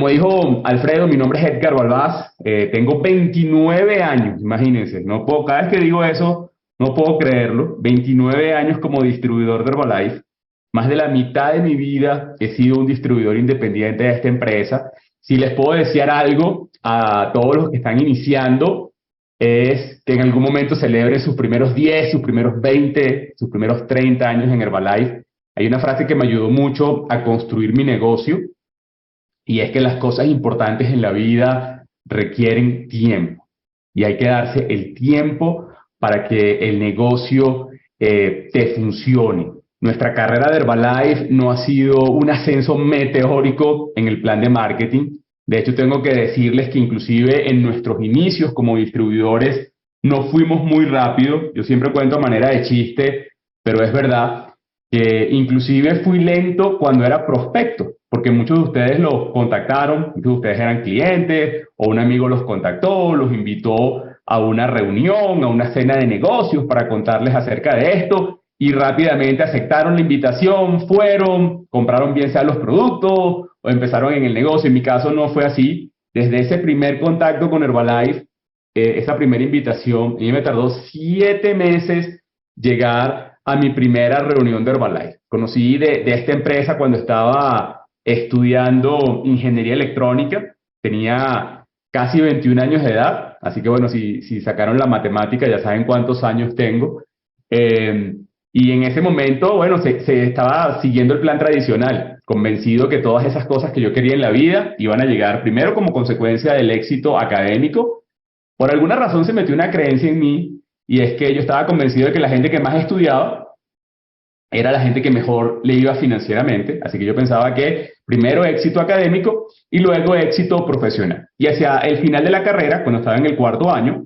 Como dijo Alfredo, mi nombre es Edgar Balbás, tengo 29 años, imagínense, no puedo, cada vez que digo eso, no puedo creerlo, 29 años como distribuidor de Herbalife, más de la mitad de mi vida he sido un distribuidor independiente de esta empresa. Si les puedo desear algo a todos los que están iniciando, es que en algún momento celebren sus primeros 10, sus primeros 20, sus primeros 30 años en Herbalife. Hay una frase que me ayudó mucho a construir mi negocio y es que las cosas importantes en la vida requieren tiempo y hay que darse el tiempo para que el negocio te funcione. Nuestra carrera de Herbalife no ha sido un ascenso meteórico en el plan de marketing. De hecho, tengo que decirles que inclusive en nuestros inicios como distribuidores no fuimos muy rápido. Yo siempre cuento a manera de chiste, pero es verdad que inclusive fui lento cuando era prospecto, porque muchos de ustedes los contactaron, muchos de ustedes eran clientes, o un amigo los contactó, los invitó a una reunión, a una cena de negocios para contarles acerca de esto, y rápidamente aceptaron la invitación, fueron, compraron bien sea los productos, o empezaron en el negocio. En mi caso no fue así. Desde ese primer contacto con Herbalife, esa primera invitación, a mí me tardó 7 meses llegar a mi primera reunión de Herbalife. Conocí de esta empresa cuando estaba estudiando ingeniería electrónica, tenía casi 21 años de edad, así que bueno, si sacaron la matemática ya saben cuántos años tengo. Eh, y en ese momento, bueno, se estaba siguiendo el plan tradicional, convencido que todas esas cosas que yo quería en la vida iban a llegar primero como consecuencia del éxito académico. Por alguna razón se metió una creencia en mí y es que yo estaba convencido de que la gente que más estudiaba era la gente que mejor le iba financieramente, así que yo pensaba que primero éxito académico y luego éxito profesional. Y hacia el final de la carrera, cuando estaba en el cuarto año,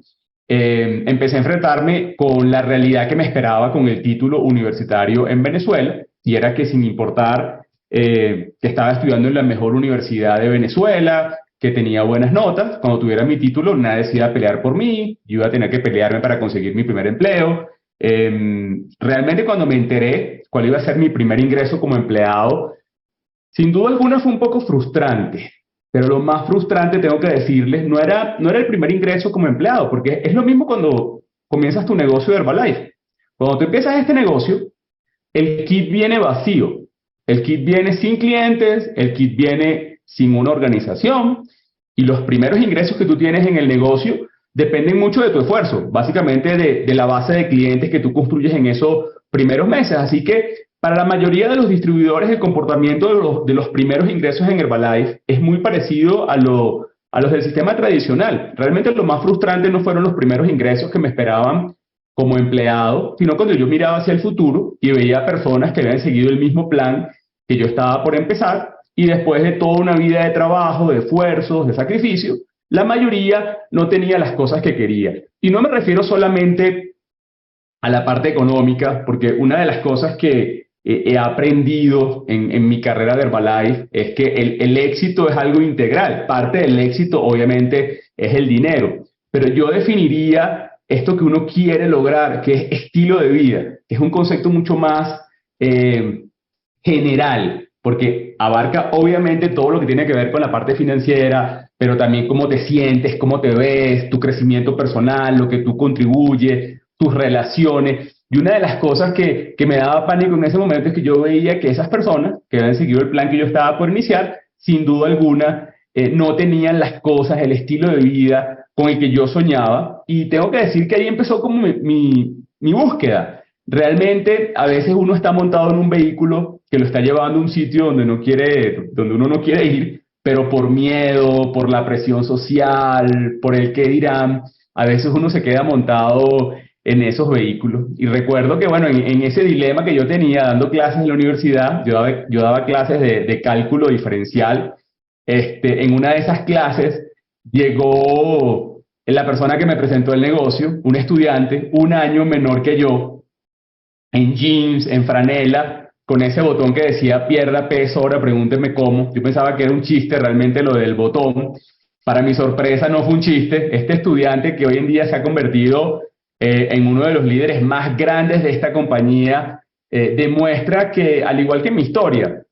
empecé a enfrentarme con la realidad que me esperaba con el título universitario en Venezuela, y era que sin importar que estaba estudiando en la mejor universidad de Venezuela, que tenía buenas notas, cuando tuviera mi título nadie se iba a pelear por mí, yo iba a tener que pelearme para conseguir mi primer empleo. Realmente cuando me enteré cuál iba a ser mi primer ingreso como empleado, sin duda alguna fue un poco frustrante, pero lo más frustrante, tengo que decirles, no era el primer ingreso como empleado, porque es lo mismo cuando comienzas tu negocio de Herbalife. Cuando tú empiezas este negocio, el kit viene vacío, el kit viene sin clientes, el kit viene sin una organización, y los primeros ingresos que tú tienes en el negocio dependen mucho de tu esfuerzo, básicamente de la base de clientes que tú construyes en esos primeros meses. Así que para la mayoría de los distribuidores el comportamiento de los primeros ingresos en Herbalife es muy parecido a los del sistema tradicional. Realmente lo más frustrante no fueron los primeros ingresos que me esperaban como empleado, sino cuando yo miraba hacia el futuro y veía personas que habían seguido el mismo plan que yo estaba por empezar, y después de toda una vida de trabajo, de esfuerzos, de sacrificio, la mayoría no tenía las cosas que quería. Y no me refiero solamente a la parte económica, porque una de las cosas que he aprendido en mi carrera de Herbalife es que el éxito es algo integral. Parte del éxito, obviamente, es el dinero. Pero yo definiría esto que uno quiere lograr, que es estilo de vida, que es un concepto mucho más general, porque abarca obviamente todo lo que tiene que ver con la parte financiera, pero también cómo te sientes, cómo te ves, tu crecimiento personal, lo que tú contribuyes, tus relaciones. Y una de las cosas que me daba pánico en ese momento es que yo veía que esas personas que habían seguido el plan que yo estaba por iniciar, sin duda alguna, no tenían las cosas, el estilo de vida con el que yo soñaba. Y tengo que decir que ahí empezó como mi búsqueda. Realmente, a veces uno está montado en un vehículo que lo está llevando a un sitio donde no quiere, donde uno no quiere ir, pero por miedo, por la presión social, por el qué dirán, a veces uno se queda montado en esos vehículos. Y recuerdo que, bueno, en ese dilema que yo tenía dando clases en la universidad, yo daba clases de cálculo diferencial. En una de esas clases llegó la persona que me presentó el negocio, un estudiante, un año menor que yo, en jeans, en franela, con ese botón que decía pierda peso, ahora pregúnteme cómo. Yo pensaba que era un chiste realmente lo del botón. Para mi sorpresa no fue un chiste. Este estudiante que hoy en día se ha convertido en uno de los líderes más grandes de esta compañía, demuestra que, al igual que en mi historia,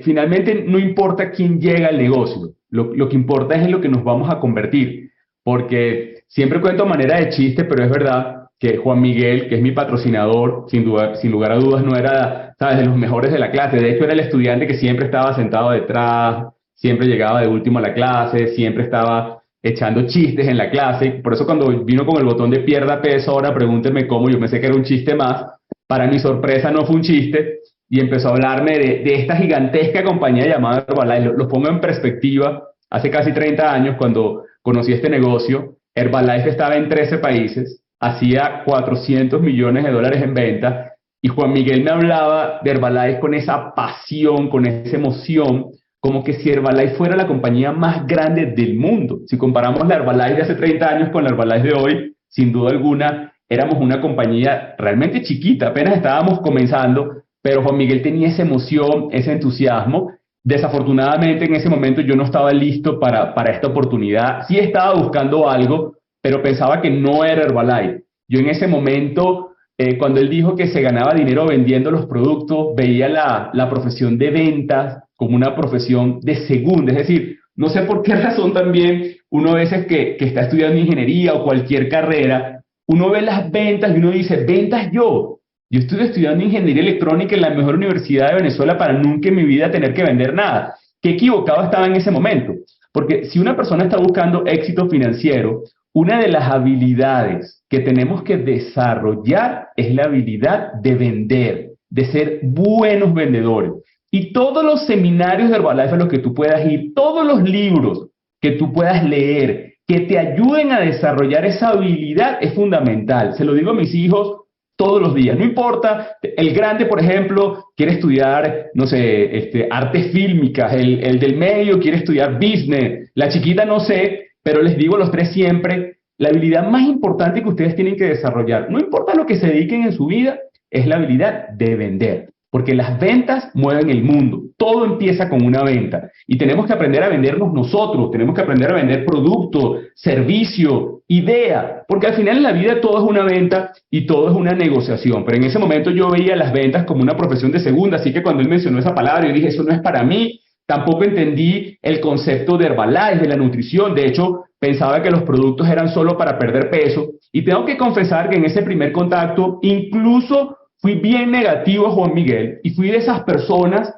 finalmente no importa quién llega al negocio, Lo que importa es en lo que nos vamos a convertir. Porque siempre cuento a manera de chiste, pero es verdad que Juan Miguel, que es mi patrocinador, sin duda, sin lugar a dudas, no era, ¿sabes?, de los mejores de la clase. De hecho, era el estudiante que siempre estaba sentado detrás, siempre llegaba de último a la clase, siempre estaba echando chistes en la clase. Por eso cuando vino con el botón de pierda peso, ahora pregúnteme cómo, yo pensé que era un chiste más. Para mi sorpresa no fue un chiste y empezó a hablarme de esta gigantesca compañía llamada Herbalife. Lo pongo en perspectiva. Hace casi 30 años, cuando conocí este negocio, Herbalife estaba en 13 países, hacía 400 millones de dólares en venta, y Juan Miguel me hablaba de Herbalife con esa pasión, con esa emoción, como que si Herbalife fuera la compañía más grande del mundo. Si comparamos la Herbalife de hace 30 años con la Herbalife de hoy, sin duda alguna, éramos una compañía realmente chiquita, apenas estábamos comenzando, pero Juan Miguel tenía esa emoción, ese entusiasmo. Desafortunadamente en ese momento yo no estaba listo para esta oportunidad. Sí estaba buscando algo, pero pensaba que no era Herbalife. Yo en ese momento, cuando él dijo que se ganaba dinero vendiendo los productos, veía la profesión de ventas como una profesión de segunda. Es decir, no sé por qué razón también uno a veces que está estudiando ingeniería o cualquier carrera, uno ve las ventas y uno dice, ventas yo. Yo estuve estudiando ingeniería electrónica en la mejor universidad de Venezuela para nunca en mi vida tener que vender nada. Qué equivocado estaba en ese momento. Porque si una persona está buscando éxito financiero, una de las habilidades que tenemos que desarrollar es la habilidad de vender, de ser buenos vendedores. Y todos los seminarios de Herbalife a los que tú puedas ir, todos los libros que tú puedas leer, que te ayuden a desarrollar esa habilidad, es fundamental. Se lo digo a mis hijos todos los días, no importa, el grande, por ejemplo, quiere estudiar, no sé, artes fílmicas, el del medio quiere estudiar business, la chiquita no sé, pero les digo a los tres siempre, la habilidad más importante que ustedes tienen que desarrollar, no importa lo que se dediquen en su vida, es la habilidad de vender. Porque las ventas mueven el mundo. Todo empieza con una venta. Y tenemos que aprender a vendernos nosotros. Tenemos que aprender a vender producto, servicio, idea. Porque al final en la vida todo es una venta y todo es una negociación. Pero en ese momento yo veía las ventas como una profesión de segunda. Así que cuando él mencionó esa palabra, yo dije, eso no es para mí. Tampoco entendí el concepto de Herbalife, de la nutrición. De hecho, pensaba que los productos eran solo para perder peso. Y tengo que confesar que en ese primer contacto, incluso fui bien negativo a Juan Miguel y fui de esas personas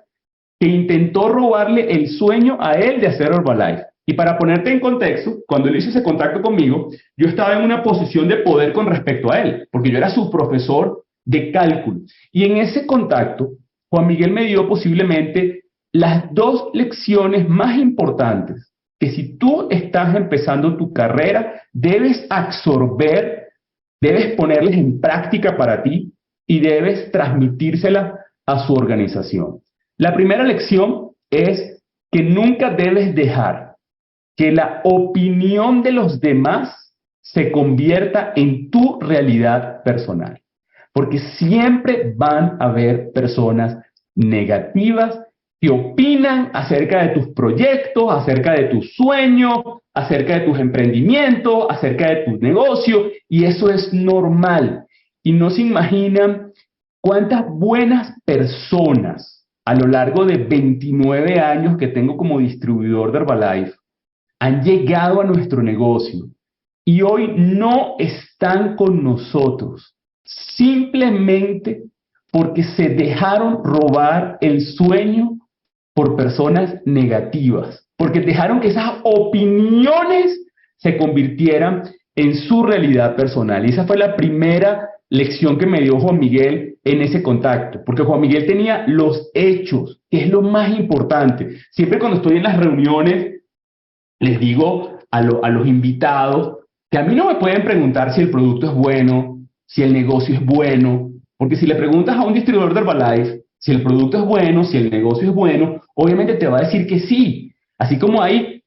que intentó robarle el sueño a él de hacer Herbalife. Y para ponerte en contexto, cuando él hizo ese contacto conmigo, yo estaba en una posición de poder con respecto a él, porque yo era su profesor de cálculo. Y en ese contacto, Juan Miguel me dio posiblemente las dos lecciones más importantes que si tú estás empezando tu carrera, debes absorber, debes ponerles en práctica para ti y debes transmitírsela a su organización. La primera lección es que nunca debes dejar que la opinión de los demás se convierta en tu realidad personal. Porque siempre van a haber personas negativas que opinan acerca de tus proyectos, acerca de tus sueños, acerca de tus emprendimientos, acerca de tu negocio, y eso es normal. Y no se imaginan cuántas buenas personas a lo largo de 29 años que tengo como distribuidor de Herbalife han llegado a nuestro negocio y hoy no están con nosotros simplemente porque se dejaron robar el sueño por personas negativas, porque dejaron que esas opiniones se convirtieran en su realidad personal. Y esa fue la primera lección que me dio Juan Miguel en ese contacto, porque Juan Miguel tenía los hechos, que es lo más importante. Siempre cuando estoy en las reuniones, les digo a los invitados que a mí no me pueden preguntar si el producto es bueno, si el negocio es bueno, porque si le preguntas a un distribuidor de Herbalife si el producto es bueno, si el negocio es bueno, obviamente te va a decir que sí. Así como hay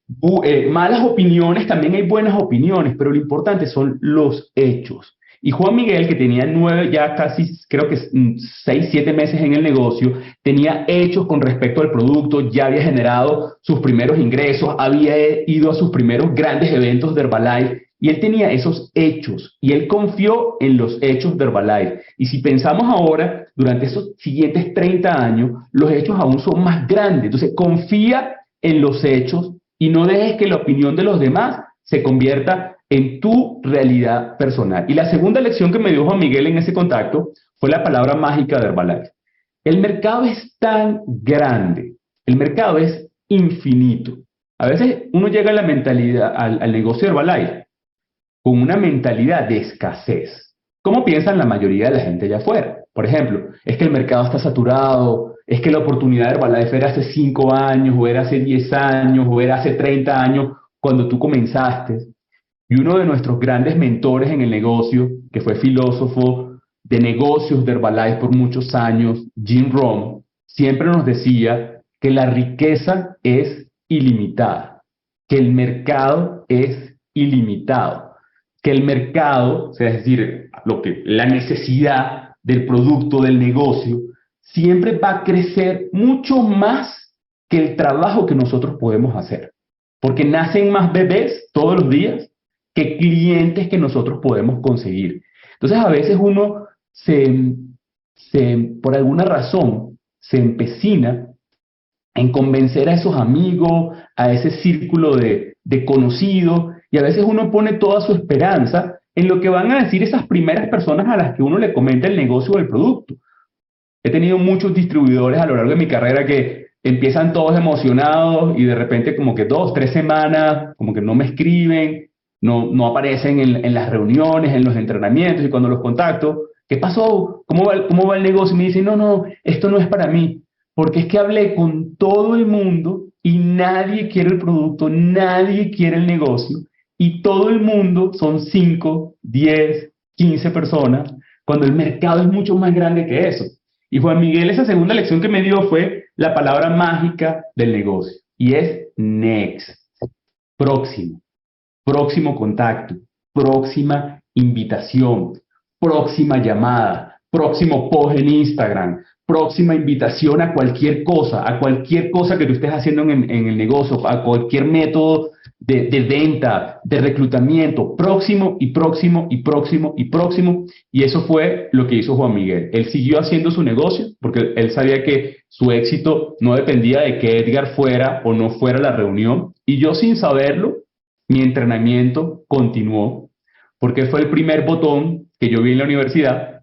malas opiniones, también hay buenas opiniones, pero lo importante son los hechos. Y Juan Miguel, que tenía 9, ya casi, creo que 6, 7 meses en el negocio, tenía hechos con respecto al producto, ya había generado sus primeros ingresos, había ido a sus primeros grandes eventos de Herbalife, y él tenía esos hechos, y él confió en los hechos de Herbalife. Y si pensamos ahora, durante esos siguientes 30 años, los hechos aún son más grandes. Entonces, confía en los hechos y no dejes que la opinión de los demás se convierta en tu realidad personal. Y la segunda lección que me dio Juan Miguel en ese contacto fue la palabra mágica de Herbalife. El mercado es tan grande, el mercado es infinito. A veces uno llega a la mentalidad, al negocio de Herbalife con una mentalidad de escasez. ¿Cómo piensan la mayoría de la gente allá afuera? Por ejemplo, es que el mercado está saturado, es que la oportunidad de Herbalife era hace 5 años, o era hace 10 años, o era hace 30 años, cuando tú comenzaste. Y uno de nuestros grandes mentores en el negocio, que fue filósofo de negocios de Herbalife por muchos años, Jim Rohn, siempre nos decía que la riqueza es ilimitada, que el mercado es ilimitado, que el mercado, o sea, es decir, la necesidad del producto, del negocio, siempre va a crecer mucho más que el trabajo que nosotros podemos hacer. Porque nacen más bebés todos los días que clientes que nosotros podemos conseguir. Entonces, a veces uno por alguna razón, se empecina en convencer a esos amigos, a ese círculo de conocidos, y a veces uno pone toda su esperanza en lo que van a decir esas primeras personas a las que uno le comenta el negocio o el producto. He tenido muchos distribuidores a lo largo de mi carrera que empiezan todos emocionados y de repente como que 2, 3 semanas como que no me escriben, no aparecen en las reuniones, en los entrenamientos, y cuando los contacto, ¿qué pasó? ¿Cómo va el negocio? Y me dicen, no, esto no es para mí, porque es que hablé con todo el mundo y nadie quiere el producto, nadie quiere el negocio, y todo el mundo son 5, 10, 15 personas, cuando el mercado es mucho más grande que eso. Y Juan Miguel, esa segunda lección que me dio fue la palabra mágica del negocio, y es next, próximo, próximo contacto, próxima invitación, próxima llamada, próximo post en Instagram, próxima invitación a cualquier cosa que tú estés haciendo en el negocio, a cualquier método de venta, de reclutamiento, próximo y próximo y próximo y próximo. Y eso fue lo que hizo Juan Miguel. Él siguió haciendo su negocio porque él sabía que su éxito no dependía de que Edgar fuera o no fuera a la reunión. Y yo, sin saberlo, mi entrenamiento continuó, porque fue el primer botón que yo vi en la universidad,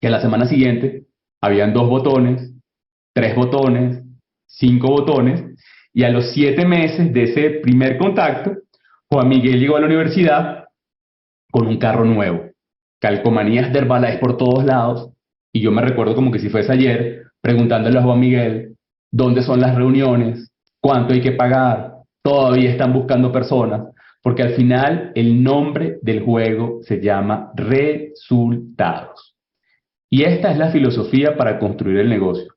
que la semana siguiente habían 2 botones, 3 botones, 5 botones, y a los 7 meses de ese primer contacto, Juan Miguel llegó a la universidad con un carro nuevo, calcomanías de Herbalife por todos lados, y yo me recuerdo como que si fuese ayer, preguntándole a Juan Miguel, ¿dónde son las reuniones? ¿Cuánto hay que pagar? Todavía están buscando personas, porque al final el nombre del juego se llama resultados. Y esta es la filosofía para construir el negocio.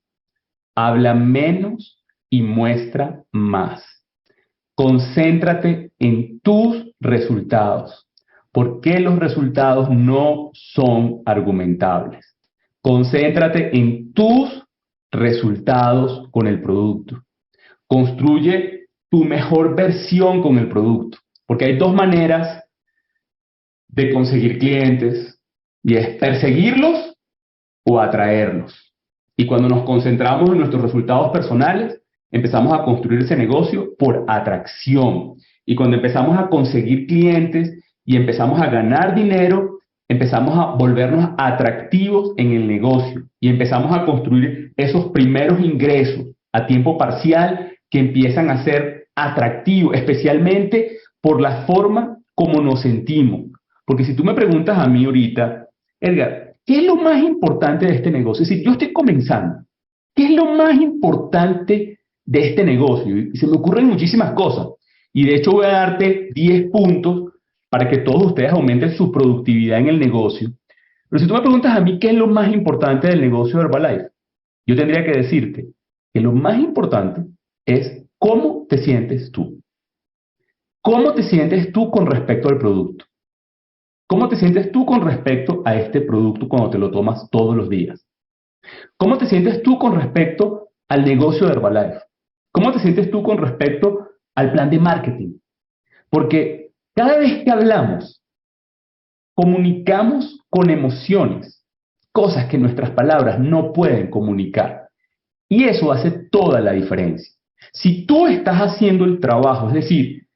Habla menos y muestra más. Concéntrate en tus resultados. ¿Por qué los resultados no son argumentables? Concéntrate en tus resultados con el producto. Construye tu mejor versión con el producto. Porque hay 2 maneras de conseguir clientes, y es perseguirlos o atraerlos. Y cuando nos concentramos en nuestros resultados personales, empezamos a construir ese negocio por atracción. Y cuando empezamos a conseguir clientes y empezamos a ganar dinero, empezamos a volvernos atractivos en el negocio y empezamos a construir esos primeros ingresos a tiempo parcial que empiezan a ser atractivos, especialmente por la forma como nos sentimos. Porque si tú me preguntas a mí ahorita, Edgar, ¿qué es lo más importante de este negocio? Es decir, yo estoy comenzando. ¿Qué es lo más importante de este negocio? Y se me ocurren muchísimas cosas. Y de hecho voy a darte 10 puntos para que todos ustedes aumenten su productividad en el negocio. Pero si tú me preguntas a mí qué es lo más importante del negocio de Herbalife, yo tendría que decirte que lo más importante es cómo te sientes tú. ¿Cómo te sientes tú con respecto al producto? ¿Cómo te sientes tú con respecto a este producto cuando te lo tomas todos los días? ¿Cómo te sientes tú con respecto al negocio de Herbalife? ¿Cómo te sientes tú con respecto al plan de marketing? Porque cada vez que hablamos, comunicamos con emociones, cosas que nuestras palabras no pueden comunicar. Y eso hace toda la diferencia. Si tú estás haciendo el trabajo, es decir,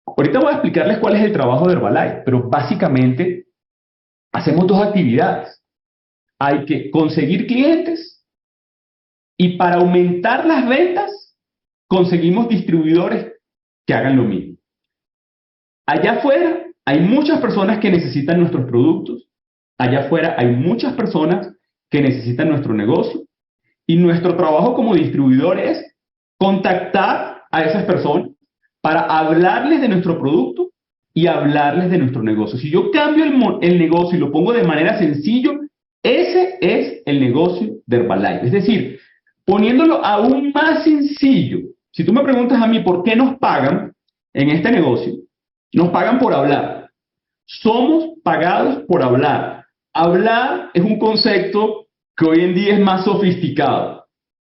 ahorita voy a explicarles cuál es el trabajo de Herbalife, pero básicamente hacemos dos actividades. Hay que conseguir clientes y para aumentar las ventas conseguimos distribuidores que hagan lo mismo. Allá afuera hay muchas personas que necesitan nuestros productos, allá afuera hay muchas personas que necesitan nuestro negocio y nuestro trabajo como distribuidor es contactar a esas personas para hablarles de nuestro producto y hablarles de nuestro negocio. Si yo cambio el negocio y lo pongo de manera sencilla, ese es el negocio de Herbalife. Es decir, poniéndolo aún más sencillo, si tú me preguntas a mí por qué nos pagan en este negocio, nos pagan por hablar. Somos pagados por hablar. Hablar es un concepto que hoy en día es más sofisticado,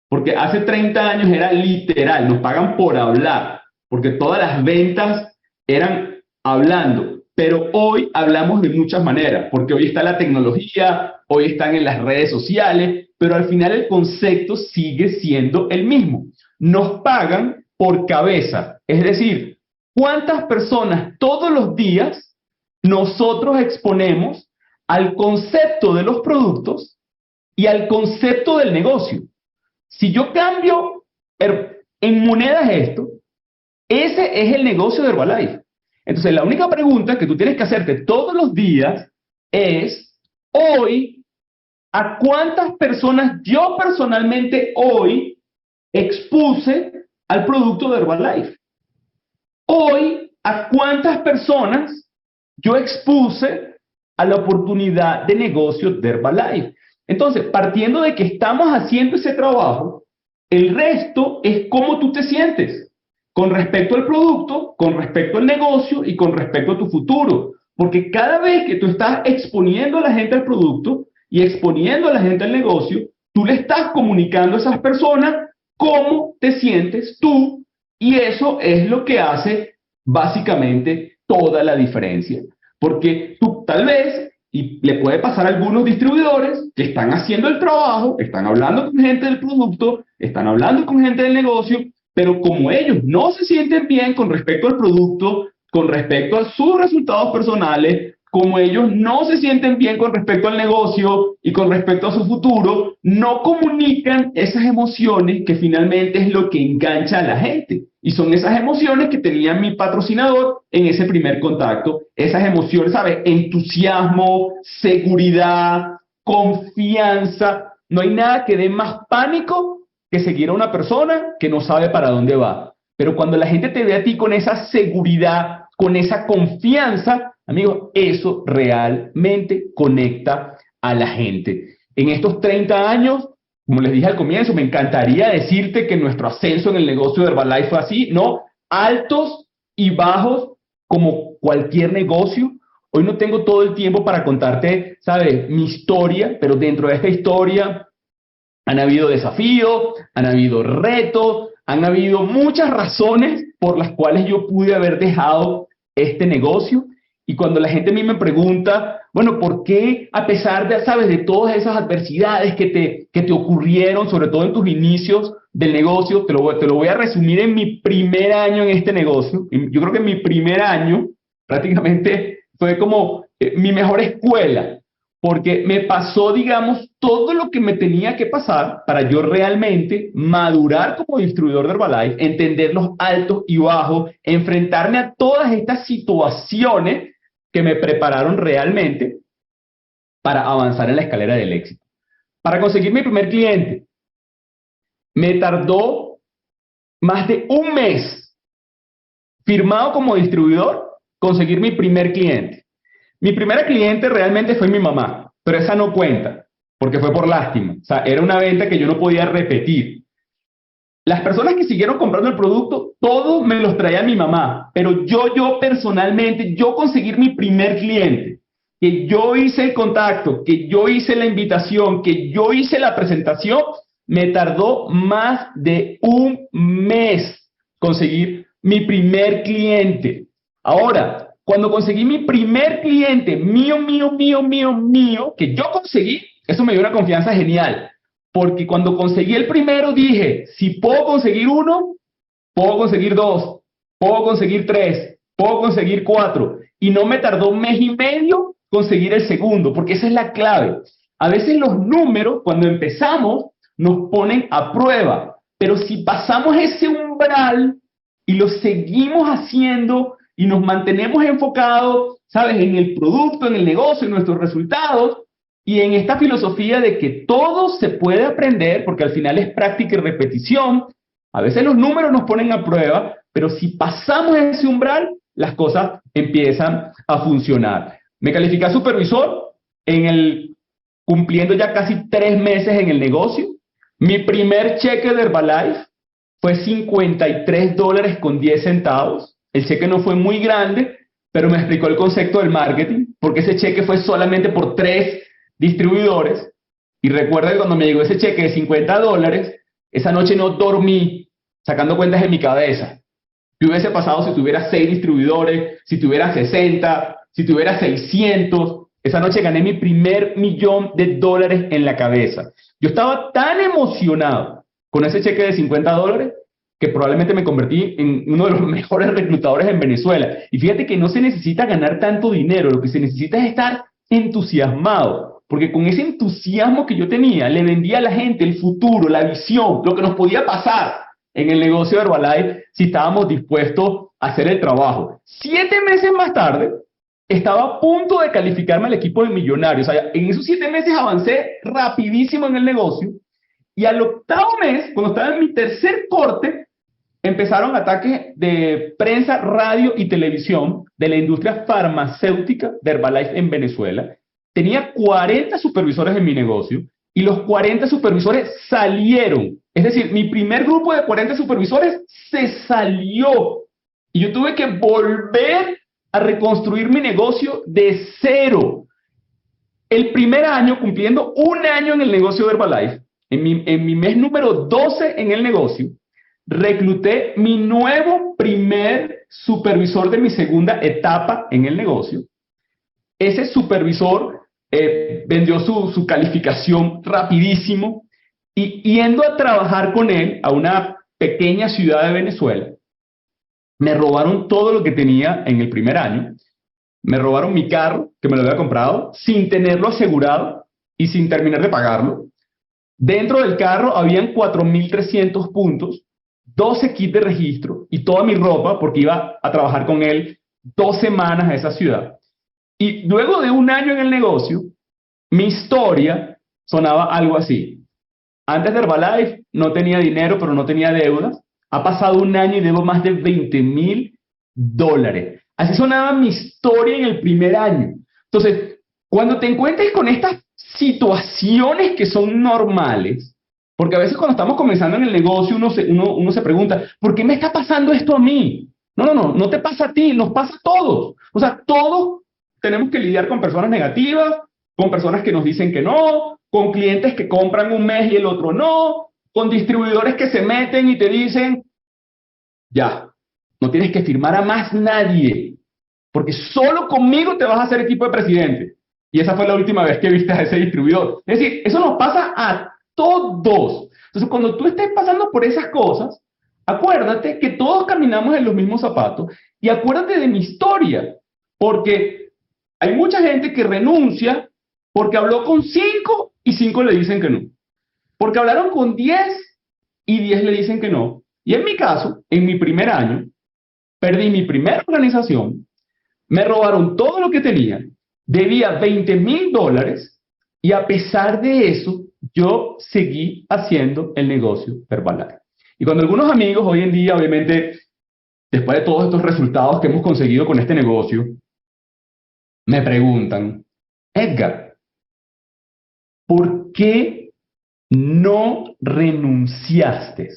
porque hace 30 años era literal, nos pagan por hablar, porque todas las ventas eran hablando, pero hoy hablamos de muchas maneras, porque hoy está la tecnología, hoy están en las redes sociales, pero al final el concepto sigue siendo el mismo. Nos pagan por cabeza, es decir, ¿cuántas personas todos los días nosotros exponemos al concepto de los productos y al concepto del negocio? Si yo cambio en monedas esto, ese es el negocio de Herbalife. Entonces, la única pregunta que tú tienes que hacerte todos los días es, hoy, ¿a cuántas personas yo personalmente hoy expuse al producto de Herbalife? Hoy, ¿a cuántas personas yo expuse a la oportunidad de negocio de Herbalife? Entonces, partiendo de que estamos haciendo ese trabajo, el resto es cómo tú te sientes con respecto al producto, con respecto al negocio y con respecto a tu futuro. Porque cada vez que tú estás exponiendo a la gente al producto y exponiendo a la gente al negocio, tú le estás comunicando a esas personas cómo te sientes tú, y eso es lo que hace básicamente toda la diferencia. Porque tú tal vez, y le puede pasar a algunos distribuidores que están haciendo el trabajo, están hablando con gente del producto, están hablando con gente del negocio, pero como ellos no se sienten bien con respecto al producto, con respecto a sus resultados personales, como ellos no se sienten bien con respecto al negocio y con respecto a su futuro, no comunican esas emociones que finalmente es lo que engancha a la gente. Y son esas emociones que tenía mi patrocinador en ese primer contacto. Esas emociones, ¿sabes? Entusiasmo, seguridad, confianza. No hay nada que dé más pánico que seguir a una persona que no sabe para dónde va. Pero cuando la gente te ve a ti con esa seguridad, con esa confianza, amigos, eso realmente conecta a la gente. En estos 30 años, como les dije al comienzo, me encantaría decirte que nuestro ascenso en el negocio de Herbalife fue así, ¿no? Altos y bajos como cualquier negocio. Hoy no tengo todo el tiempo para contarte, ¿sabes?, mi historia, pero dentro de esta historia han habido desafíos, han habido retos, han habido muchas razones por las cuales yo pude haber dejado este negocio. Y cuando la gente a mí me pregunta, bueno, ¿por qué a pesar de, sabes, de todas esas adversidades que te ocurrieron, sobre todo en tus inicios del negocio? Te lo voy a resumir en mi primer año en este negocio. Yo creo que mi primer año prácticamente fue como mi mejor escuela, porque me pasó, digamos, todo lo que me tenía que pasar para yo realmente madurar como distribuidor de Herbalife, entender los altos y bajos, enfrentarme a todas estas situaciones que me prepararon realmente para avanzar en la escalera del éxito. Para conseguir mi primer cliente, me tardó más de un mes, firmado como distribuidor, conseguir mi primer cliente. Mi primera cliente realmente fue mi mamá, pero esa no cuenta, porque fue por lástima. O sea, era una venta que yo no podía repetir. Las personas que siguieron comprando el producto, todos me los traía mi mamá, pero yo personalmente, yo conseguir mi primer cliente, que yo hice el contacto, que yo hice la invitación, que yo hice la presentación, me tardó más de un mes conseguir mi primer cliente. Ahora, cuando conseguí mi primer cliente, mío, que yo conseguí, eso me dio una confianza genial. Porque cuando conseguí el primero dije, si puedo conseguir uno, puedo conseguir 2, puedo conseguir 3, puedo conseguir 4. Y no me tardó 1 mes y medio conseguir el segundo, porque esa es la clave. A veces los números, cuando empezamos, nos ponen a prueba, pero si pasamos ese umbral y lo seguimos haciendo y nos mantenemos enfocados, ¿sabes?, en el producto, en el negocio, en nuestros resultados, y en esta filosofía de que todo se puede aprender, porque al final es práctica y repetición. A veces los números nos ponen a prueba, pero si pasamos ese umbral, las cosas empiezan a funcionar. Me califiqué a supervisor cumpliendo ya casi 3 meses en el negocio. Mi primer cheque de Herbalife fue $53.10. El cheque no fue muy grande, pero me explicó el concepto del marketing, porque ese cheque fue solamente por 3 distribuidores. Y recuerda que cuando me llegó ese cheque de $50, esa noche no dormí sacando cuentas en mi cabeza. ¿Qué hubiese pasado si tuviera 6 distribuidores, si tuviera 60, si tuviera 600? Esa noche gané mi primer $1.000.000 en la cabeza. Yo estaba tan emocionado con ese cheque de $50 que probablemente me convertí en uno de los mejores reclutadores en Venezuela. Y fíjate que no se necesita ganar tanto dinero, lo que se necesita es estar entusiasmado, porque con ese entusiasmo que yo tenía, le vendía a la gente el futuro, la visión, lo que nos podía pasar en el negocio de Herbalife si estábamos dispuestos a hacer el trabajo. 7 meses más tarde, estaba a punto de calificarme al equipo de millonarios. O sea, en esos 7 meses avancé rapidísimo en el negocio, y al 8º mes, cuando estaba en mi tercer corte, empezaron ataques de prensa, radio y televisión de la industria farmacéutica de Herbalife en Venezuela. Tenía 40 supervisores en mi negocio y los 40 supervisores salieron. Es decir, mi primer grupo de 40 supervisores se salió y yo tuve que volver a reconstruir mi negocio de cero. El primer año, cumpliendo 1 año en el negocio de Herbalife, en mi mes número 12 en el negocio, recluté mi nuevo primer supervisor de mi segunda etapa en el negocio. Ese supervisor vendió su calificación rapidísimo, y yendo a trabajar con él a una pequeña ciudad de Venezuela, me robaron todo lo que tenía en el primer año. Me robaron mi carro, que me lo había comprado, sin tenerlo asegurado y sin terminar de pagarlo. Dentro del carro habían 4.300 puntos, 12 kits de registro y toda mi ropa, porque iba a trabajar con él 2 semanas a esa ciudad. Y luego de 1 año en el negocio, mi historia sonaba algo así. Antes de Herbalife no tenía dinero, pero no tenía deudas. Ha pasado 1 año y debo más de $20.000. Así sonaba mi historia en el primer año. Entonces, cuando te encuentres con estas situaciones que son normales, porque a veces cuando estamos comenzando en el negocio uno se pregunta, ¿por qué me está pasando esto a mí? No te pasa a ti, nos pasa a todos. O sea, todos tenemos que lidiar con personas negativas, con personas que nos dicen que no, con clientes que compran un mes y el otro no, con distribuidores que se meten y te dicen, ya, no tienes que firmar a más nadie, porque solo conmigo te vas a hacer equipo de presidente. Y esa fue la última vez que viste a ese distribuidor. Es decir, eso nos pasa a todos. Entonces, cuando tú estés pasando por esas cosas, acuérdate que todos caminamos en los mismos zapatos, y acuérdate de mi historia, porque hay mucha gente que renuncia porque habló con 5 y 5 le dicen que no. Porque hablaron con 10 y 10 le dicen que no. Y en mi caso, en mi primer año, perdí mi primera organización, me robaron todo lo que tenía, debía $20.000, y a pesar de eso, yo seguí haciendo el negocio Herbalife. Y cuando algunos amigos hoy en día, obviamente, después de todos estos resultados que hemos conseguido con este negocio, me preguntan, Edgar, ¿por qué no renunciaste?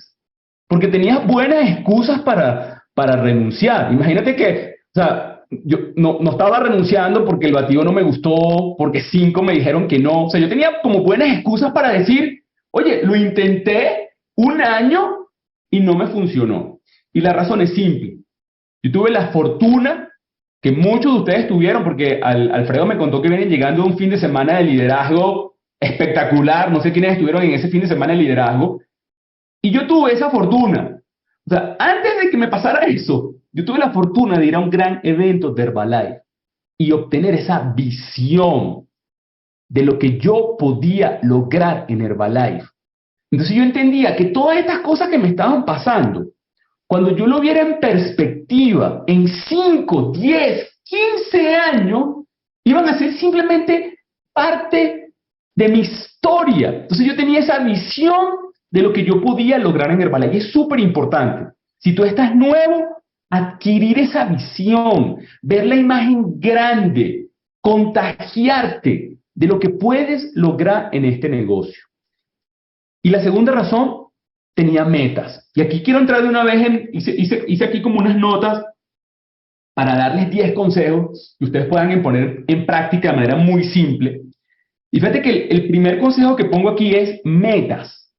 Porque tenías buenas excusas para renunciar. Imagínate que, o sea, yo no estaba renunciando porque el batido no me gustó, porque 5 me dijeron que no. O sea, yo tenía como buenas excusas para decir, oye, lo intenté 1 año y no me funcionó. Y la razón es simple. Yo tuve la fortuna que muchos de ustedes tuvieron, porque Alfredo me contó que vienen llegando de un fin de semana de liderazgo espectacular. No sé quiénes estuvieron en ese fin de semana de liderazgo. Y yo tuve esa fortuna, O sea, antes de que me pasara eso, yo tuve la fortuna de ir a un gran evento de Herbalife y obtener esa visión de lo que yo podía lograr en Herbalife. Entonces yo entendía que todas estas cosas que me estaban pasando, cuando yo lo viera en perspectiva, en 5, 10, 15 años, iban a ser simplemente parte de mi historia. Entonces yo tenía esa visión de lo que yo podía lograr en Herbalife. Y es súper importante. Si tú estás nuevo, adquirir esa visión, ver la imagen grande, contagiarte de lo que puedes lograr en este negocio. Y la segunda razón, tenía metas. Y aquí quiero entrar de una vez hice aquí como unas notas para darles 10 consejos que ustedes puedan poner en práctica de manera muy simple. Y fíjate que el primer consejo que pongo aquí es metas.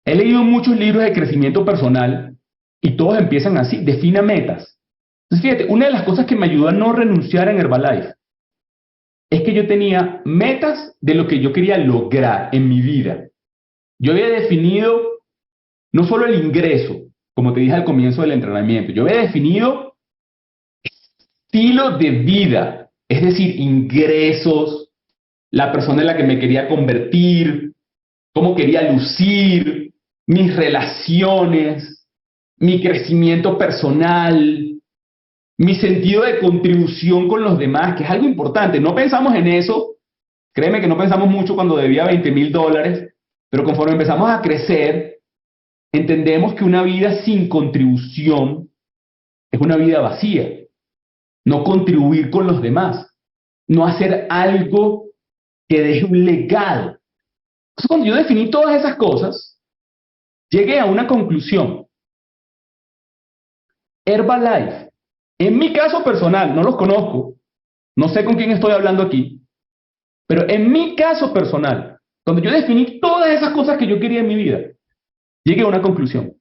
He leído muchos libros de crecimiento personal y todos empiezan así, defina metas. Entonces fíjate, una de las cosas que me ayudó a no renunciar en Herbalife es que yo tenía metas de lo que yo quería lograr en mi vida. Yo había definido no solo el ingreso, como te dije al comienzo del entrenamiento, yo había definido estilo de vida, es decir, ingresos, la persona en la que me quería convertir, cómo quería lucir, mis relaciones, mi crecimiento personal, mi sentido de contribución con los demás, que es algo importante. No pensamos en eso, créeme que no pensamos mucho cuando debía $20,000, pero conforme empezamos a crecer, entendemos que una vida sin contribución es una vida vacía. No contribuir con los demás, no hacer algo que deje un legado. Entonces, cuando yo definí todas esas cosas, llegué a una conclusión. Herbalife, en mi caso personal, no los conozco, no sé con quién estoy hablando aquí, pero en mi caso personal, cuando yo definí todas esas cosas que yo quería en mi vida, llegué a una conclusión.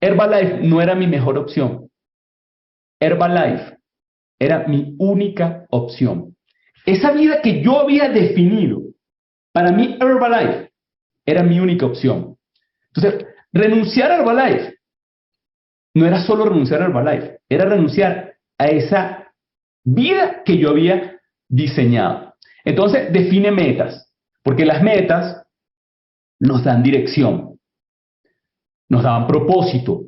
Herbalife no era mi mejor opción. Herbalife era mi única opción. Esa vida que yo había definido, para mí Herbalife era mi única opción. Entonces, renunciar a Herbalife no era solo renunciar a Herbalife, era renunciar a esa vida que yo había diseñado. Entonces, define metas, porque las metas nos dan dirección, nos dan propósito.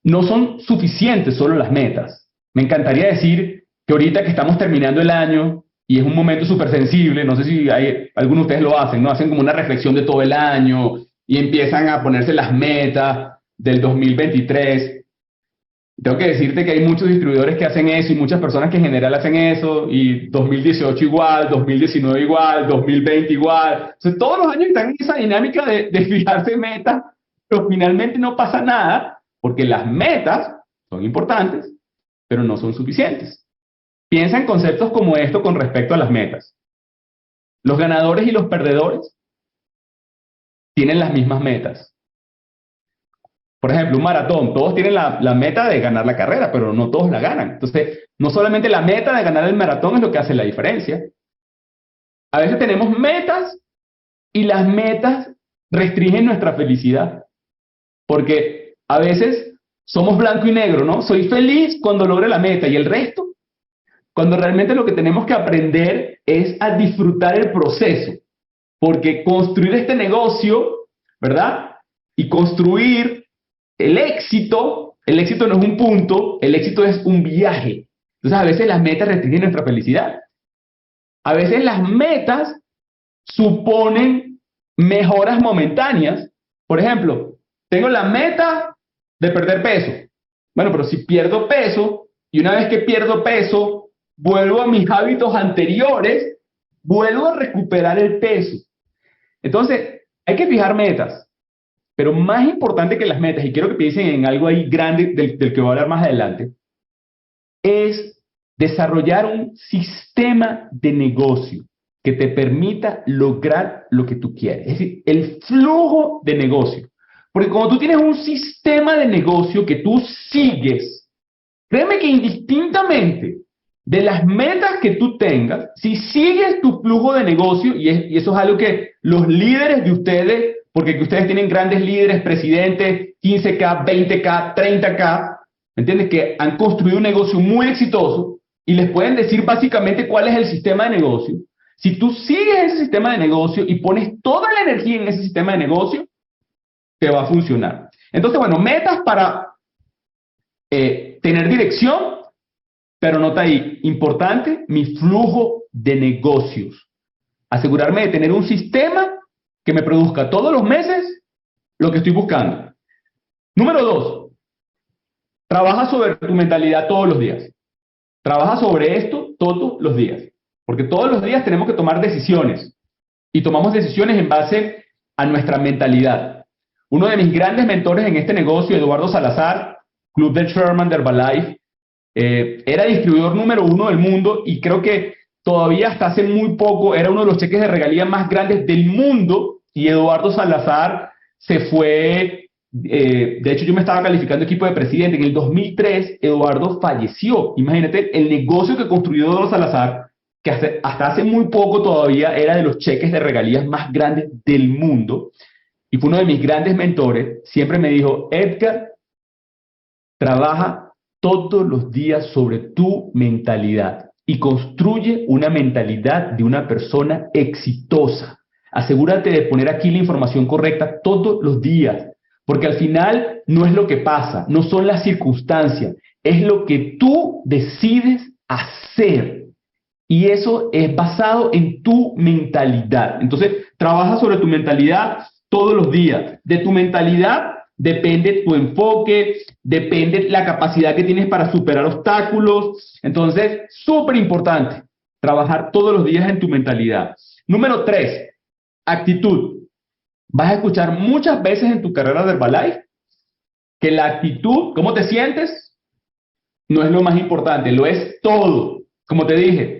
No son suficientes solo las metas. Me encantaría decir que ahorita que estamos terminando el año y es un momento súper sensible, no sé si algunos de ustedes lo hacen, ¿no? Hacen como una reflexión de todo el año y empiezan a ponerse las metas del 2023. Tengo que decirte que hay muchos distribuidores que hacen eso y muchas personas que en general hacen eso, y 2018 igual, 2019 igual, 2020 igual. Entonces, todos los años están en esa dinámica de fijarse metas, pero finalmente no pasa nada porque las metas son importantes, pero no son suficientes. Piensa en conceptos como esto con respecto a las metas. Los ganadores y los perdedores tienen las mismas metas. Por ejemplo, un maratón, todos tienen la meta de ganar la carrera, pero no todos la ganan. Entonces, no solamente la meta de ganar el maratón es lo que hace la diferencia. A veces tenemos metas y las metas restringen nuestra felicidad. Porque a veces somos blanco y negro, ¿no? Soy feliz cuando logre la meta y el resto, cuando realmente lo que tenemos que aprender es a disfrutar el proceso. Porque construir este negocio, ¿verdad? Y construir el éxito no es un punto, el éxito es un viaje. Entonces, a veces las metas restringen nuestra felicidad. A veces las metas suponen mejoras momentáneas. Por ejemplo, tengo la meta de perder peso. Bueno, pero si pierdo peso, y una vez que pierdo peso, vuelvo a mis hábitos anteriores, vuelvo a recuperar el peso. Entonces, hay que fijar metas. Pero más importante que las metas, y quiero que piensen en algo ahí grande del que voy a hablar más adelante, es desarrollar un sistema de negocio que te permita lograr lo que tú quieres. Es decir, el flujo de negocio. Porque cuando tú tienes un sistema de negocio que tú sigues, créeme que indistintamente de las metas que tú tengas, si sigues tu flujo de negocio, y eso es algo que los líderes de ustedes porque que ustedes tienen grandes líderes, presidentes, 15K, 20K, 30K, ¿me entiendes? Que han construido un negocio muy exitoso y les pueden decir básicamente cuál es el sistema de negocio. Si tú sigues ese sistema de negocio y pones toda la energía en ese sistema de negocio, te va a funcionar. Entonces, bueno, metas para tener dirección, pero nota ahí, importante, mi flujo de negocios. Asegurarme de tener un sistema que me produzca todos los meses lo que estoy buscando. Número 2, trabaja sobre tu mentalidad todos los días. Trabaja sobre esto todos los días. Porque todos los días tenemos que tomar decisiones. Y tomamos decisiones en base a nuestra mentalidad. Uno de mis grandes mentores en este negocio, Eduardo Salazar, Club del Sherman de Herbalife, era distribuidor número 1 del mundo y creo que todavía hasta hace muy poco era uno de los cheques de regalía más grandes del mundo. Y Eduardo Salazar se fue, de hecho yo me estaba calificando equipo de presidente, en el 2003 Eduardo falleció. Imagínate el negocio que construyó Eduardo Salazar, que hasta hace muy poco todavía era de los cheques de regalías más grandes del mundo, y fue uno de mis grandes mentores. Siempre me dijo: Edgar, trabaja todos los días sobre tu mentalidad y construye una mentalidad de una persona exitosa. Asegúrate de poner aquí la información correcta todos los días, porque al final no es lo que pasa, no son las circunstancias, es lo que tú decides hacer. Y eso es basado en tu mentalidad. Entonces, trabaja sobre tu mentalidad todos los días. De tu mentalidad depende tu enfoque, depende la capacidad que tienes para superar obstáculos. Entonces, súper importante, trabajar todos los días en tu mentalidad. Número 3, actitud. Vas a escuchar muchas veces en tu carrera de Herbalife que la actitud, cómo te sientes, no es lo más importante, lo es todo. Como te dije,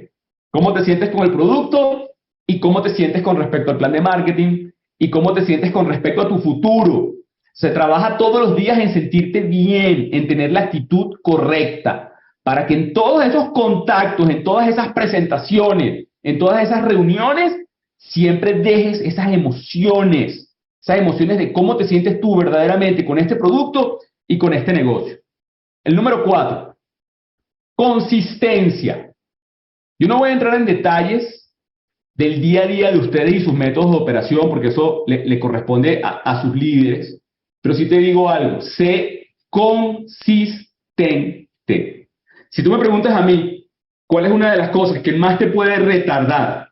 cómo te sientes con el producto y cómo te sientes con respecto al plan de marketing y cómo te sientes con respecto a tu futuro. Se trabaja todos los días en sentirte bien, en tener la actitud correcta, para que en todos esos contactos, en todas esas presentaciones, en todas esas reuniones, siempre dejes esas emociones de cómo te sientes tú verdaderamente con este producto y con este negocio. El número 4, consistencia. Yo no voy a entrar en detalles del día a día de ustedes y sus métodos de operación, porque eso le corresponde a sus líderes, pero sí te digo algo: sé consistente. Si tú me preguntas a mí, ¿cuál es una de las cosas que más te puede retardar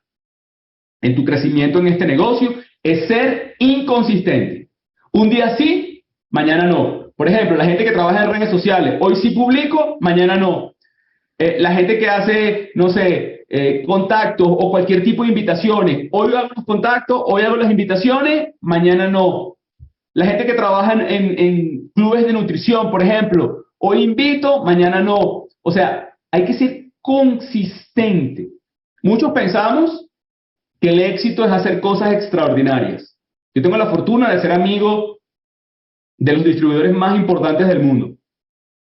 en tu crecimiento en este negocio? Es ser inconsistente. Un día sí, mañana no. Por ejemplo, la gente que trabaja en redes sociales, hoy sí publico, mañana no. La gente que hace, no sé, contactos o cualquier tipo de invitaciones, hoy hago los contactos, hoy hago las invitaciones, mañana no. La gente que trabaja en clubes de nutrición, por ejemplo, hoy invito, mañana no. O sea, hay que ser consistente. Muchos pensamos que el éxito es hacer cosas extraordinarias. Yo tengo la fortuna de ser amigo de los distribuidores más importantes del mundo,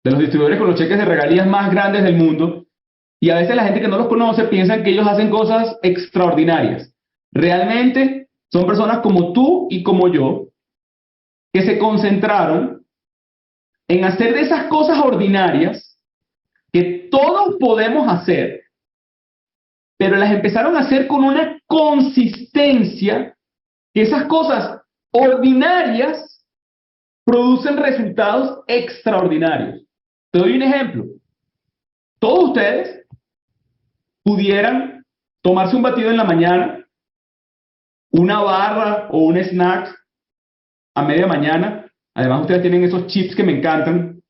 de los distribuidores con los cheques de regalías más grandes del mundo, y a veces la gente que no los conoce piensa que ellos hacen cosas extraordinarias. Realmente son personas como tú y como yo, que se concentraron en hacer de esas cosas ordinarias que todos podemos hacer, pero las empezaron a hacer con una consistencia, que esas cosas ordinarias producen resultados extraordinarios. Te doy un ejemplo. Todos ustedes pudieran tomarse un batido en la mañana, una barra o un snack a media mañana. Además, ustedes tienen esos chips que me encantan.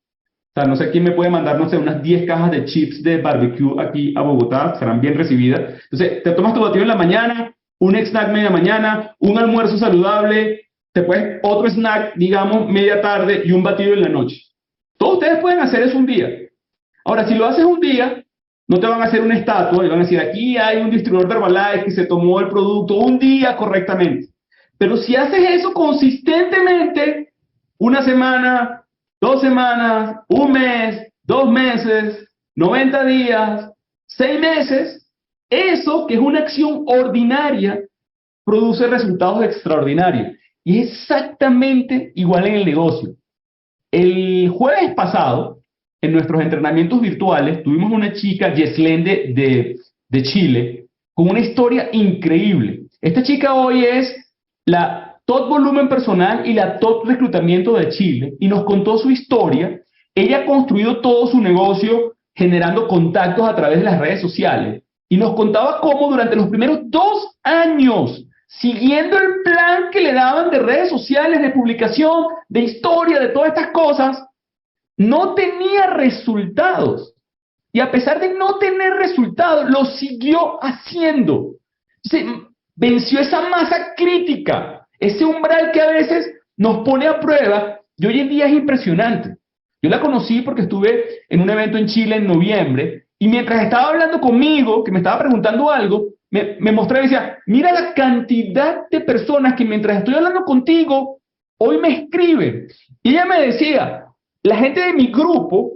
O sea, no sé quién me puede mandar, no sé, unas 10 cajas de chips de barbecue aquí a Bogotá, serán bien recibidas. Entonces, te tomas tu batido en la mañana, un snack media mañana, un almuerzo saludable, te puedes otro snack, digamos, media tarde y un batido en la noche. Todos ustedes pueden hacer eso un día. Ahora, si lo haces un día, no te van a hacer una estatua y van a decir: aquí hay un distribuidor de Herbalife que se tomó el producto un día correctamente. Pero si haces eso consistentemente, una semana, 2 semanas, un mes, 2 meses, 90 días, 6 meses, eso que es una acción ordinaria produce resultados extraordinarios. Y es exactamente igual en el negocio. El jueves pasado, en nuestros entrenamientos virtuales, tuvimos una chica, Yeslén de Chile, con una historia increíble. Esta chica hoy es la top volumen personal y la top reclutamiento de Chile, y nos contó su historia. Ella ha construido todo su negocio generando contactos a través de las redes sociales, y nos contaba cómo durante los primeros 2 años, siguiendo el plan que le daban de redes sociales, de publicación, de historia, de todas estas cosas, no tenía resultados. Y a pesar de no tener resultados, lo siguió haciendo. Venció esa masa crítica, ese umbral que a veces nos pone a prueba, y hoy en día es impresionante. Yo la conocí porque estuve en un evento en Chile en noviembre, y mientras estaba hablando conmigo, que me estaba preguntando algo, me mostraba y decía, mira la cantidad de personas que mientras estoy hablando contigo, hoy me escriben. Y ella me decía, la gente de mi grupo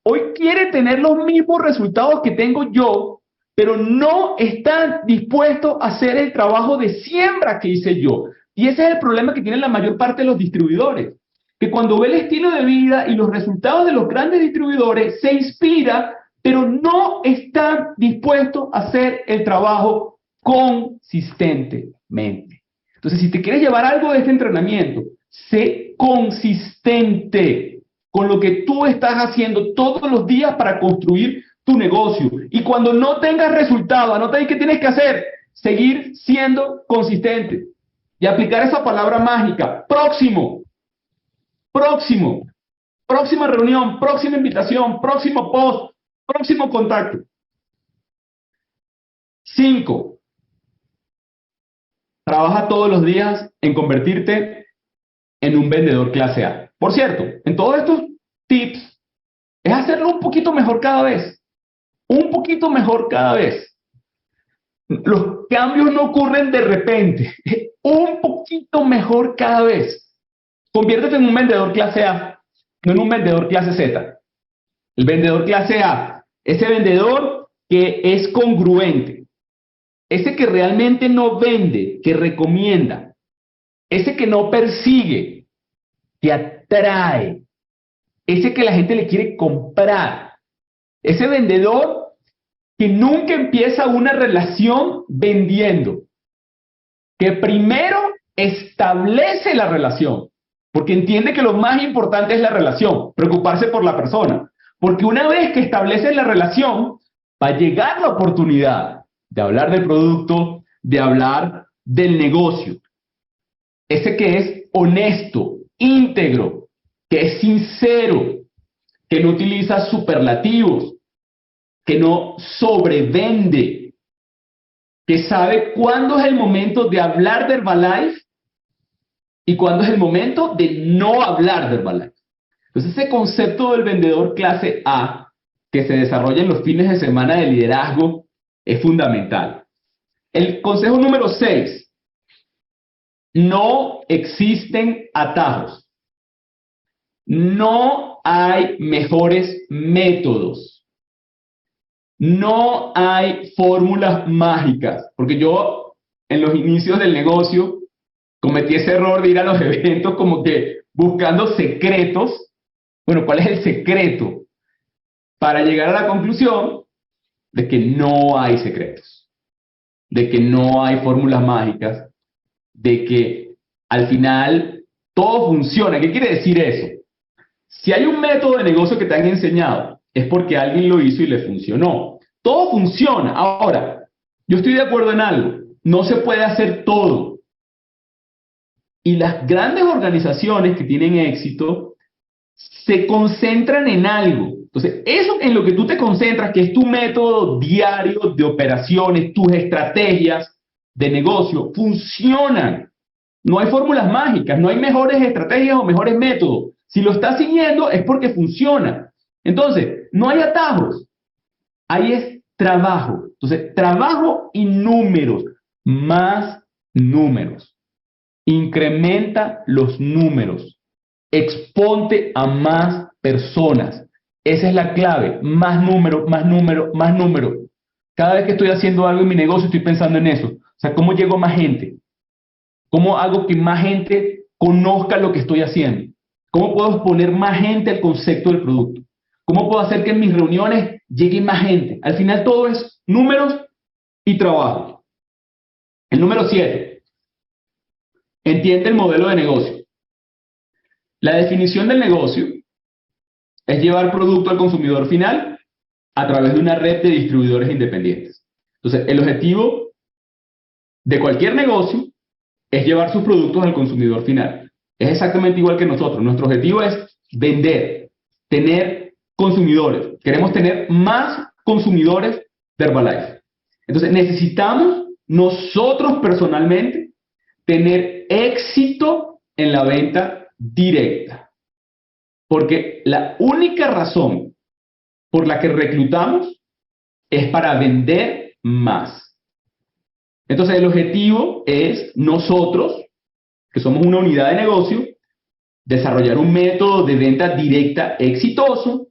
hoy quiere tener los mismos resultados que tengo yo, pero no están dispuestos a hacer el trabajo de siembra que hice yo. Y ese es el problema que tienen la mayor parte de los distribuidores, que cuando ve el estilo de vida y los resultados de los grandes distribuidores, se inspira, pero no están dispuestos a hacer el trabajo consistentemente. Entonces, si te quieres llevar algo de este entrenamiento, sé consistente con lo que tú estás haciendo todos los días para construir tu negocio. Y cuando no tengas resultados, anota ahí qué tienes que hacer. Seguir siendo consistente y aplicar esa palabra mágica. Próximo, próximo, próxima reunión, próxima invitación, próximo post, próximo contacto. 5. Trabaja todos los días en convertirte en un vendedor clase A. Por cierto, en todos estos tips es hacerlo un poquito mejor cada vez. Un poquito mejor cada vez. Los cambios no ocurren de repente. Un poquito mejor cada vez. Conviértete en un vendedor clase A, no en un vendedor clase Z. El vendedor clase A, ese vendedor que es congruente, ese que realmente no vende, que recomienda, ese que no persigue, que atrae, ese que la gente le quiere comprar, ese vendedor que nunca empieza una relación vendiendo, que primero establece la relación, porque entiende que lo más importante es la relación, preocuparse por la persona, porque una vez que estableces la relación, va a llegar la oportunidad de hablar del producto, de hablar del negocio. Ese que es honesto, íntegro, que es sincero, que no utiliza superlativos, que no sobrevende, que sabe cuándo es el momento de hablar de Herbalife y cuándo es el momento de no hablar de Herbalife. Entonces, ese concepto del vendedor clase A, que se desarrolla en los fines de semana de liderazgo, es fundamental. El consejo número 6. No existen atajos. No hay mejores métodos. No hay fórmulas mágicas. Porque yo, en los inicios del negocio, cometí ese error de ir a los eventos como que buscando secretos. Bueno, ¿cuál es el secreto? Para llegar a la conclusión de que no hay secretos, de que no hay fórmulas mágicas, de que al final todo funciona. ¿Qué quiere decir eso? Si hay un método de negocio que te han enseñado, es porque alguien lo hizo y le funcionó. Todo funciona. Ahora, yo estoy de acuerdo en algo. No se puede hacer todo. Y las grandes organizaciones que tienen éxito se concentran en algo. Entonces, eso en lo que tú te concentras, que es tu método diario de operaciones, tus estrategias de negocio, funcionan. No hay fórmulas mágicas, no hay mejores estrategias o mejores métodos. Si lo estás siguiendo es porque funciona. Entonces, no hay atajos. Ahí es trabajo. Entonces, trabajo y números. Más números. Incrementa los números. Exponte a más personas. Esa es la clave. Más números, más números, más números. Cada vez que estoy haciendo algo en mi negocio estoy pensando en eso. O sea, ¿cómo llego a más gente? ¿Cómo hago que más gente conozca lo que estoy haciendo? ¿Cómo puedo exponer más gente al concepto del producto? ¿Cómo puedo hacer que en mis reuniones llegue más gente? Al final todo es números y trabajo. El número 7. Entiende el modelo de negocio. La definición del negocio es llevar producto al consumidor final a través de una red de distribuidores independientes. Entonces, el objetivo de cualquier negocio es llevar sus productos al consumidor final. Es exactamente igual que nosotros. Nuestro objetivo es vender, tener consumidores. Queremos tener más consumidores de Herbalife. Entonces, necesitamos nosotros personalmente tener éxito en la venta directa. Porque la única razón por la que reclutamos es para vender más. Entonces, el objetivo es nosotros, que somos una unidad de negocio, desarrollar un método de venta directa exitoso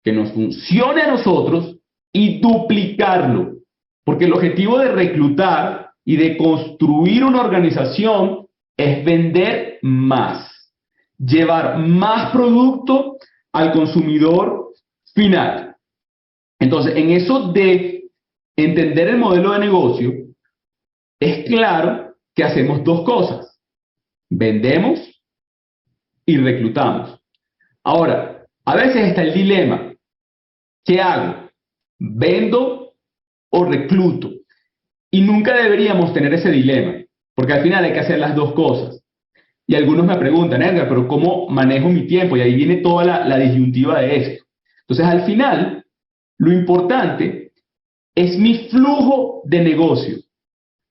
que nos funcione a nosotros y duplicarlo. Porque el objetivo de reclutar y de construir una organización es vender más, llevar más producto al consumidor final. Entonces, en eso de entender el modelo de negocio, es claro que hacemos dos cosas: vendemos y reclutamos. Ahora, a veces está el dilema: ¿qué hago? ¿Vendo o recluto? Y nunca deberíamos tener ese dilema, porque al final hay que hacer las dos cosas. Y algunos me preguntan, Edgar, pero ¿cómo manejo mi tiempo? Y ahí viene toda la disyuntiva de esto. Entonces, al final, lo importante es mi flujo de negocio.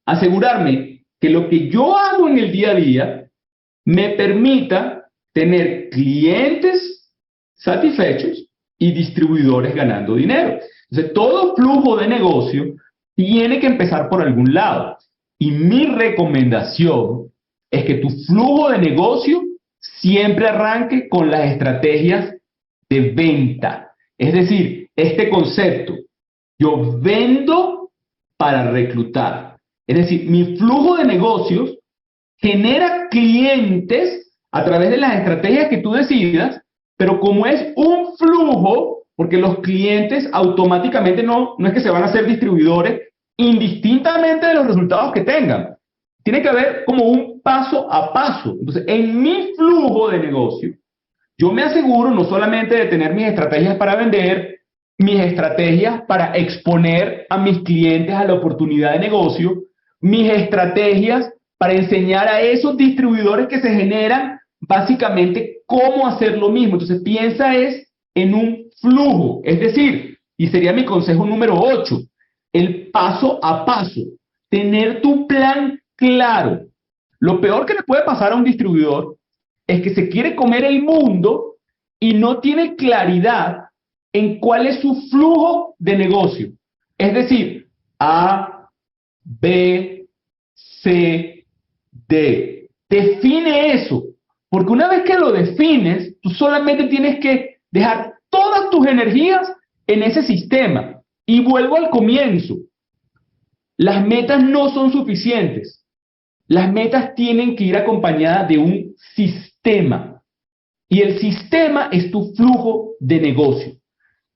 Asegurarme que lo que yo hago en el día a día me permita tener clientes satisfechos y distribuidores ganando dinero. Entonces, todo flujo de negocio tiene que empezar por algún lado. Y mi recomendación es que tu flujo de negocio siempre arranque con las estrategias de venta. Es decir, este concepto: yo vendo para reclutar. Es decir, mi flujo de negocios genera clientes a través de las estrategias que tú decidas, pero como es un flujo, porque los clientes automáticamente no es que se van a hacer distribuidores indistintamente de los resultados que tengan. Tiene que haber como un paso a paso. Entonces, en mi flujo de negocio, yo me aseguro no solamente de tener mis estrategias para vender, mis estrategias para exponer a mis clientes a la oportunidad de negocio, mis estrategias para enseñar a esos distribuidores que se generan básicamente cómo hacer lo mismo. Entonces, piensa en un flujo, es decir, y sería mi consejo número 8, el paso a paso, tener tu plan claro. Lo peor que le puede pasar a un distribuidor es que se quiere comer el mundo y no tiene claridad en cuál es su flujo de negocio. Es decir, A, B, C, D. Define eso, porque una vez que lo defines, tú solamente tienes que dejar todas tus energías en ese sistema. Y vuelvo al comienzo. Las metas no son suficientes. Las metas tienen que ir acompañadas de un sistema. Y el sistema es tu flujo de negocio.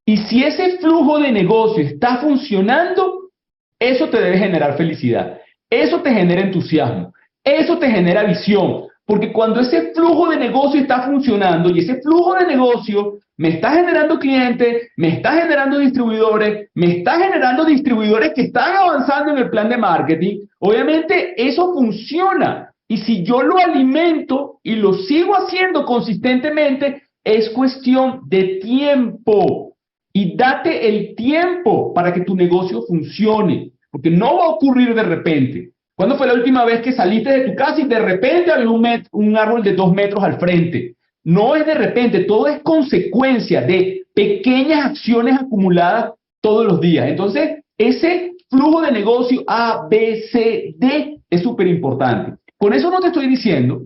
Y si ese flujo de negocio está funcionando, eso te debe generar felicidad. Eso te genera entusiasmo. Eso te genera visión. Porque cuando ese flujo de negocio está funcionando y ese flujo de negocio me está generando clientes, me está generando distribuidores, me está generando distribuidores que están avanzando en el plan de marketing, obviamente eso funciona. Y si yo lo alimento y lo sigo haciendo consistentemente, es cuestión de tiempo. Y date el tiempo para que tu negocio funcione, porque no va a ocurrir de repente. ¿Cuándo fue la última vez que saliste de tu casa y de repente había un árbol de 2 metros al frente? No es de repente, todo es consecuencia de pequeñas acciones acumuladas todos los días. Entonces, ese flujo de negocio A, B, C, D es súper importante. Con eso no te estoy diciendo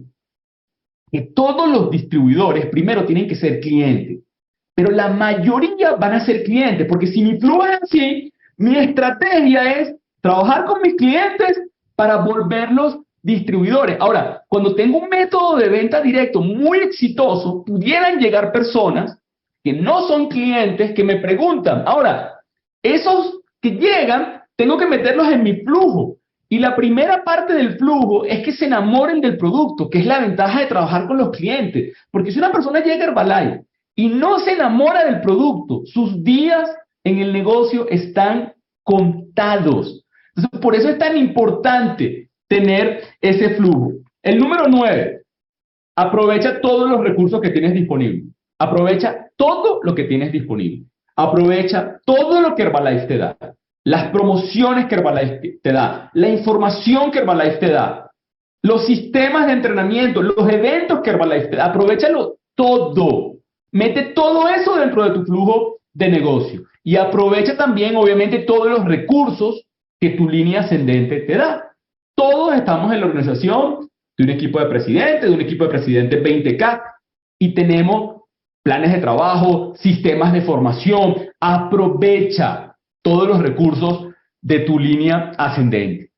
que todos los distribuidores primero tienen que ser clientes, pero la mayoría van a ser clientes, porque si mi flujo es así, mi estrategia es trabajar con mis clientes para volverlos distribuidores. Ahora, cuando tengo un método de venta directo muy exitoso, pudieran llegar personas que no son clientes que me preguntan. Ahora, esos que llegan, tengo que meterlos en mi flujo. Y la primera parte del flujo es que se enamoren del producto, que es la ventaja de trabajar con los clientes. Porque si una persona llega a Herbalife y no se enamora del producto, sus días en el negocio están contados. Entonces, por eso es tan importante tener ese flujo. El número 9, aprovecha todos los recursos que tienes disponibles. Aprovecha todo lo que tienes disponible. Aprovecha todo lo que Herbalife te da. Las promociones que Herbalife te da. La información que Herbalife te da. Los sistemas de entrenamiento. Los eventos que Herbalife te da. Aprovechalo todo. Mete todo eso dentro de tu flujo de negocio. Y aprovecha también, obviamente, todos los recursos que tu línea ascendente te da. Todos estamos en la organización de un equipo de presidentes 20K, y tenemos planes de trabajo, sistemas de formación. Aprovecha todos los recursos de tu línea ascendente.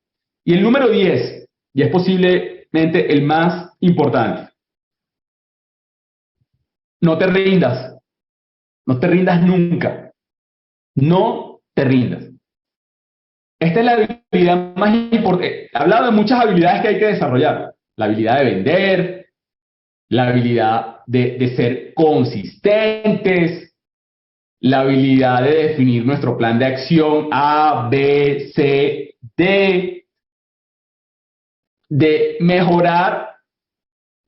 Y el número 10, y es posiblemente el más importante. No te rindas. No te rindas nunca. No te rindas. Esta es la habilidad más importante. He hablado de muchas habilidades que hay que desarrollar. La habilidad de vender, la habilidad de ser consistentes, la habilidad de definir nuestro plan de acción A, B, C, D, de mejorar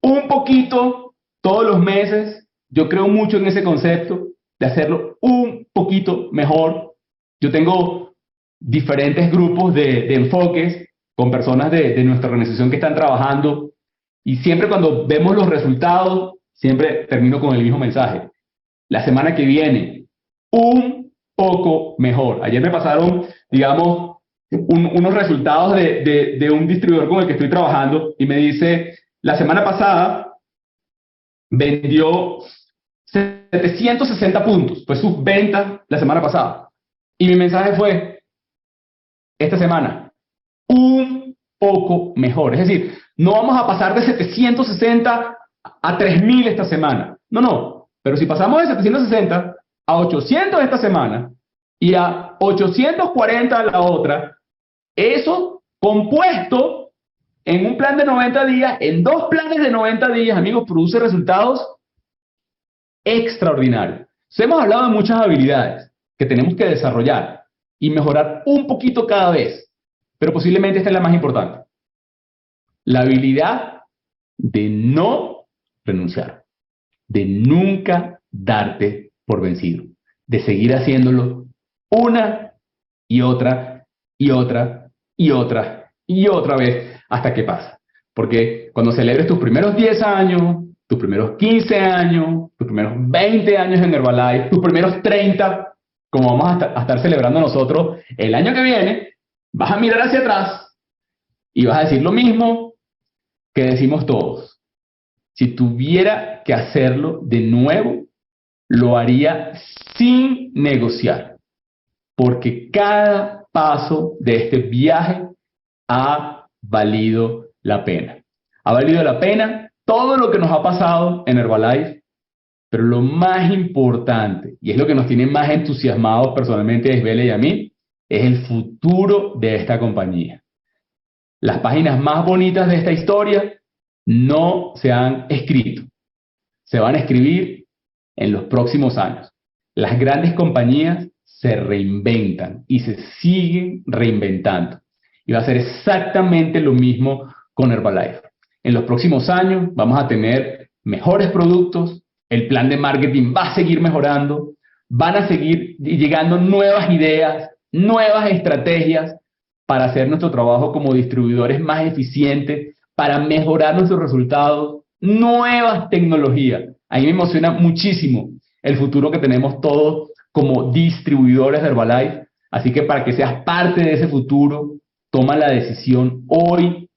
un poquito todos los meses. Yo creo mucho en ese concepto de hacerlo un poquito mejor. Yo tengo diferentes grupos de enfoques con personas de nuestra organización que están trabajando, y siempre cuando vemos los resultados, siempre termino con el mismo mensaje. La semana que viene, un poco mejor. Ayer me pasaron, digamos, unos resultados de un distribuidor con el que estoy trabajando, y me dice, la semana pasada vendió 760 puntos, fue su venta la semana pasada. Y mi mensaje fue, esta semana, un poco mejor. Es decir, no vamos a pasar de 760 a 3000 esta semana. No, no. Pero si pasamos de 760 a 800 esta semana y a 840 la otra, eso compuesto en un plan de 90 días, en 2 planes de 90 días, amigos, produce resultados extraordinarios. Hemos hablado de muchas habilidades que tenemos que desarrollar y mejorar un poquito cada vez, pero posiblemente esta es la más importante. La habilidad de no renunciar, de nunca darte por vencido, de seguir haciéndolo una y otra y otra y otra y otra vez hasta que pasa. Porque cuando celebres tus primeros 10 años, tus primeros 15 años, tus primeros 20 años en Herbalife, tus primeros 30, como vamos a estar celebrando nosotros el año que viene, vas a mirar hacia atrás y vas a decir lo mismo que decimos todos. Si tuviera que hacerlo de nuevo, lo haría sin negociar, porque cada paso de este viaje ha valido la pena. Ha valido la pena todo lo que nos ha pasado en Herbalife, pero lo más importante, y es lo que nos tiene más entusiasmados personalmente a Isabela y a mí, es el futuro de esta compañía. Las páginas más bonitas de esta historia no se han escrito. Se van a escribir en los próximos años. Las grandes compañías se reinventan y se siguen reinventando. Y va a ser exactamente lo mismo con Herbalife. En los próximos años vamos a tener mejores productos, el plan de marketing va a seguir mejorando, van a seguir llegando nuevas ideas, nuevas estrategias para hacer nuestro trabajo como distribuidores más eficiente, para mejorar nuestros resultados, nuevas tecnologías. A mí me emociona muchísimo el futuro que tenemos todos como distribuidores de Herbalife, así que para que seas parte de ese futuro, toma la decisión hoy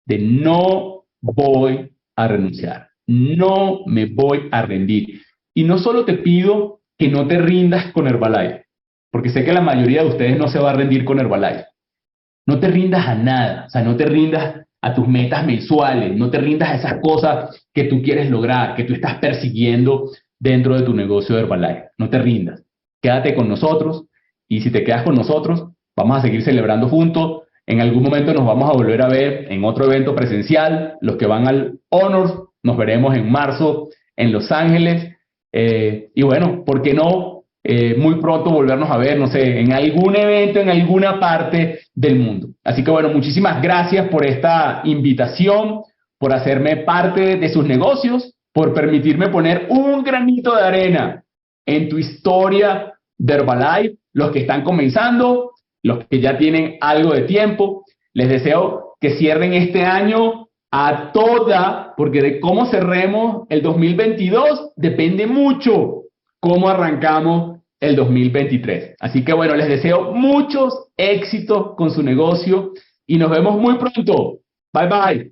de no voy a renunciar, no me voy a rendir. Y no solo te pido que no te rindas con Herbalife, porque sé que la mayoría de ustedes no se va a rendir con Herbalife. No te rindas a nada, o sea, no te rindas a tus metas mensuales, no te rindas a esas cosas que tú quieres lograr, que tú estás persiguiendo dentro de tu negocio de Herbalife. No te rindas, quédate con nosotros y si te quedas con nosotros, vamos a seguir celebrando juntos. En algún momento nos vamos a volver a ver en otro evento presencial. Los que van al Honors, nos veremos en marzo en Los Ángeles. Y bueno, ¿por qué no? Muy pronto volvernos a ver, no sé, en algún evento, en alguna parte del mundo. Así que bueno, muchísimas gracias por esta invitación, por hacerme parte de sus negocios, por permitirme poner un granito de arena en tu historia de Herbalife. Los que están comenzando, los que ya tienen algo de tiempo, les deseo que cierren este año a toda, porque de cómo cerremos el 2022 depende mucho cómo arrancamos el 2023. Así que bueno, les deseo muchos éxitos con su negocio y nos vemos muy pronto. Bye bye.